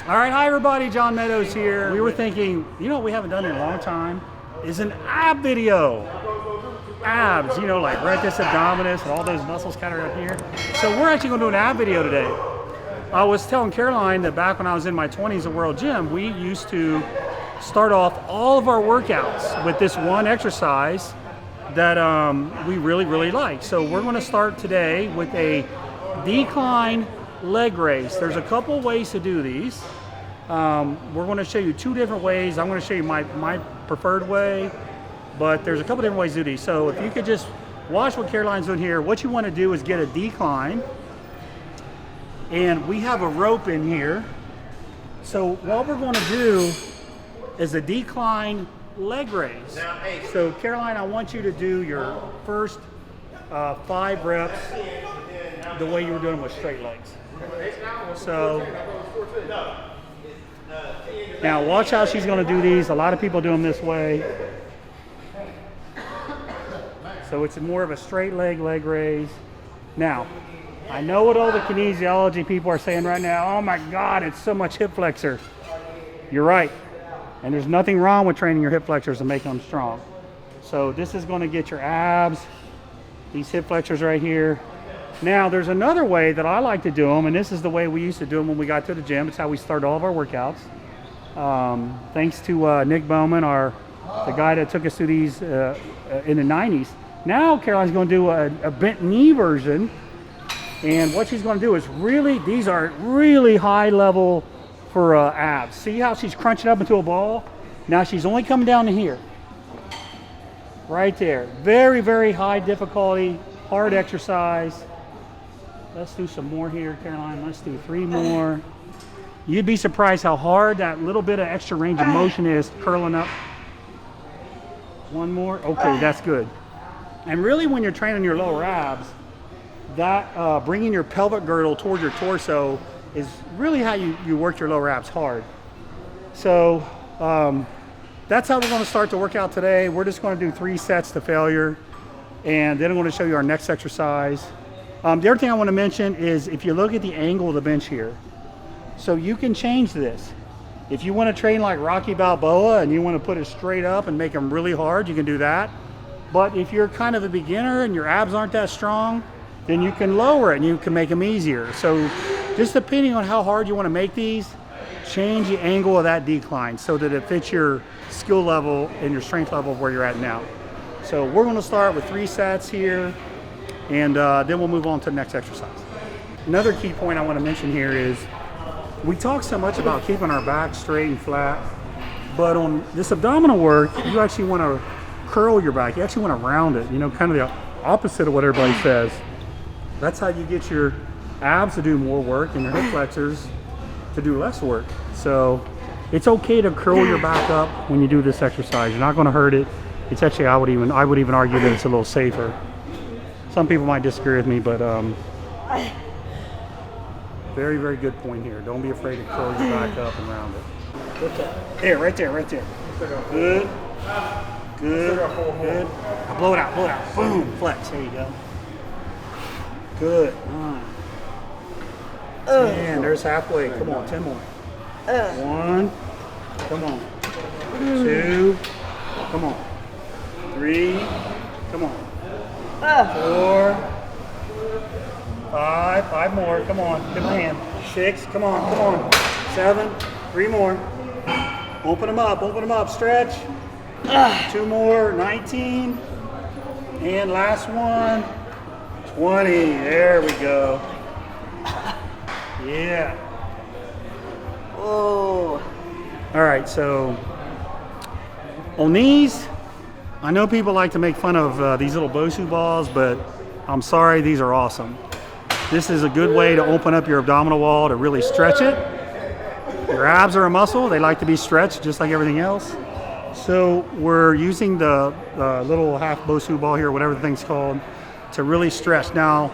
All right, hi everybody, John Meadows here. We were thinking, you know what we haven't done in a long time is an ab video. Abs, you know, like rectus abdominis and all those muscles kind of up here. So we're actually going to do an ab video today. I was telling Caroline that back when I was in my 20s at World Gym, we used to start off all of our workouts with this one exercise that we really like. So we're going to start today with a decline leg raise. There's a couple ways to do these. We're going to show you two different ways. I'm going to show you my preferred way, but there's a couple different ways to do these. So if you could just watch what Caroline's doing here, what you want to do is get a decline, and we have a rope in here. So what we're going to do is a decline leg raise. So Caroline, I want you to do your first 5 reps the way you were doing with straight legs. So now watch how she's going to do these. A lot of people do them this way. So it's more of a straight leg raise. Now, I know what all the kinesiology people are saying right now. Oh my God, it's so much hip flexor. You're right. And there's nothing wrong with training your hip flexors and making them strong. So this is going to get your abs, these hip flexors right here. Now, there's another way that I like to do them, and this is the way we used to do them when we got to the gym. It's how we started all of our workouts. Thanks to Nick Bowman, the guy that took us through these in the 90s. Now, Caroline's going to do a bent knee version, and what she's going to do is these are really high level for abs. See how she's crunching up into a ball? Now she's only coming down to here. Right there. Very high difficulty, hard exercise. Let's do some more here, Caroline. Let's do 3 more. You'd be surprised how hard that little bit of extra range of motion is curling up. 1 more. Okay, that's good. And really, when you're training your lower abs, that bringing your pelvic girdle toward your torso is really how you work your lower abs hard. So that's how we're going to start the workout today. We're just going to do 3 sets to failure, and then I'm going to show you our next exercise. The other thing I want to mention is if you look at the angle of the bench here, so you can change this. If you want to train like Rocky Balboa and you want to put it straight up and make them really hard, you can do that. But if you're kind of a beginner and your abs aren't that strong, then you can lower it and you can make them easier. So just depending on how hard you want to make these, change the angle of that decline so that it fits your skill level and your strength level of where you're at now. So we're going to start with 3 sets here, and then we'll move on to the next exercise. Another key point I want to mention here is we talk so much about keeping our back straight and flat, but on this abdominal work, you actually want to curl your back. You actually want to round it, you know, kind of the opposite of what everybody says. That's how you get your abs to do more work and your hip flexors to do less work. So it's okay to curl your back up when you do this exercise. You're not going to hurt it. It's actually, I would even argue that it's a little safer. Some people might disagree with me, but very good point here. Don't be afraid to curl your back up and round it. There, right there. Good. Now blow it out. Boom, flex. There you go. Good. 10. There's halfway. Come on, 10 more. 1. Come on. 2. Come on. 3. Come on. 4. 5. 5 more. Come on. Give me a hand. 6. Come on. 7. 3 more. Open them up. Stretch. 2 more. 19. And last one. 20. There we go. Yeah. Oh. All right, so on these, I know people like to make fun of these little Bosu balls, but I'm sorry, these are awesome. This is a good way to open up your abdominal wall to really stretch it. Your abs are a muscle. They like to be stretched just like everything else. So we're using the little half Bosu ball here, whatever the thing's called, to really stretch. Now,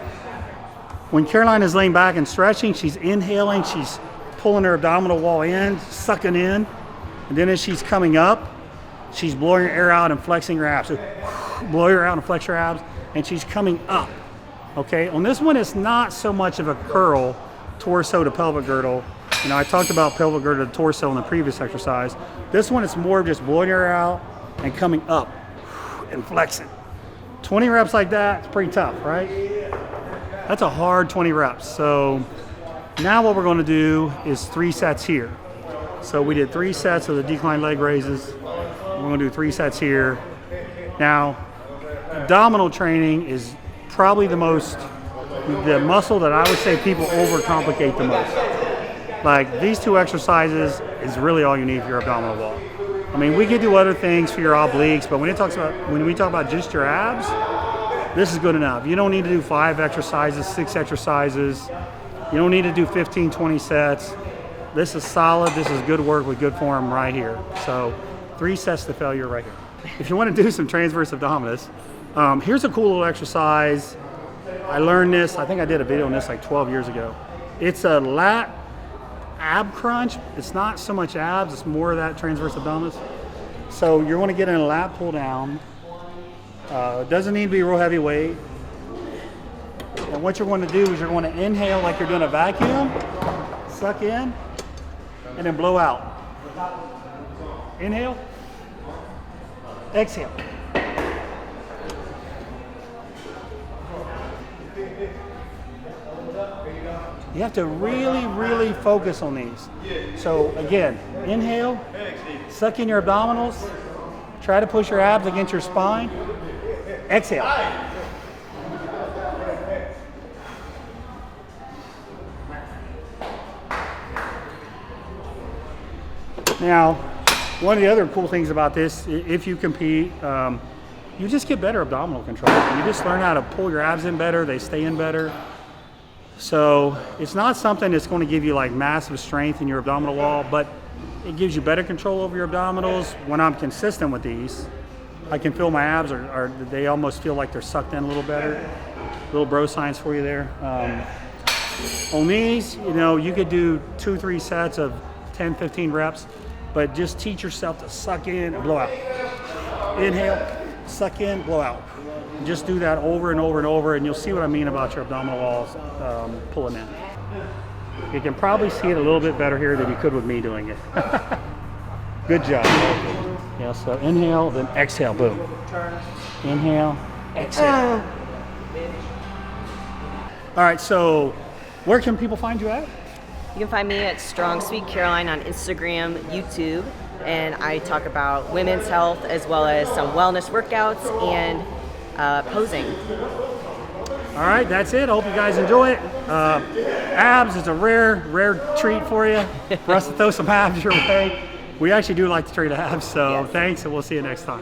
when Caroline is laying back and stretching, she's inhaling, she's pulling her abdominal wall in, sucking in, and then as she's coming up, she's blowing her air out and flexing her abs. So blow her out and flex her abs, and she's coming up. Okay, on this one, it's not so much of a curl, torso to pelvic girdle. You know, I talked about pelvic girdle to torso in the previous exercise. This one is more of just blowing your air out and coming up and flexing. 20 reps like that, it's pretty tough, right? That's a hard 20 reps. So now what we're going to do is 3 sets here. So we did 3 sets of the decline leg raises. We're going to do 3 sets here. Now, abdominal training is probably the muscle that I would say people overcomplicate the most. Like, these 2 exercises is really all you need for your abdominal wall. I mean, we could do other things for your obliques, but when we talk about just your abs, this is good enough. You don't need to do 5 exercises, 6 exercises. You don't need to do 15, 20 sets. This is solid. This is good work with good form right here. So 3 sets to failure right here. If you want to do some transverse abdominis, here's a cool little exercise. I learned this, I think I did a video on this like 12 years ago. It's a lat ab crunch. It's not so much abs, it's more of that transverse abdominis. So you're going to get in a lat pull down. It doesn't need to be real heavy weight. And what you're going to do is you're going to inhale like you're doing a vacuum, suck in, and then blow out. Inhale, exhale. You have to really, really focus on these. So again, inhale, suck in your abdominals, try to push your abs against your spine, exhale. Now, one of the other cool things about this, if you compete, you just get better abdominal control. You just learn how to pull your abs in better, they stay in better. So it's not something that's going to give you like massive strength in your abdominal wall, but it gives you better control over your abdominals. When I'm consistent with these, I can feel my abs they almost feel like they're sucked in a little better. Little bro science for you there. On these, you know, you could do 2-3 sets of 10, 15 reps, but just teach yourself to suck in and blow out. Inhale, suck in, blow out. Just do that over and over and over, and you'll see what I mean about your abdominal walls pulling in. You can probably see it a little bit better here than you could with me doing it. Good job. Yeah, so inhale, then exhale, boom. Inhale, exhale. All right, so where can people find you at? You can find me at Strong Sweet Caroline on Instagram, YouTube, and I talk about women's health as well as some wellness workouts and posing. All right, that's it. I hope you guys enjoy it. Abs is a rare treat for you, for us to throw some abs your way. We actually do like to treat abs, so yes. Thanks, and we'll see you next time.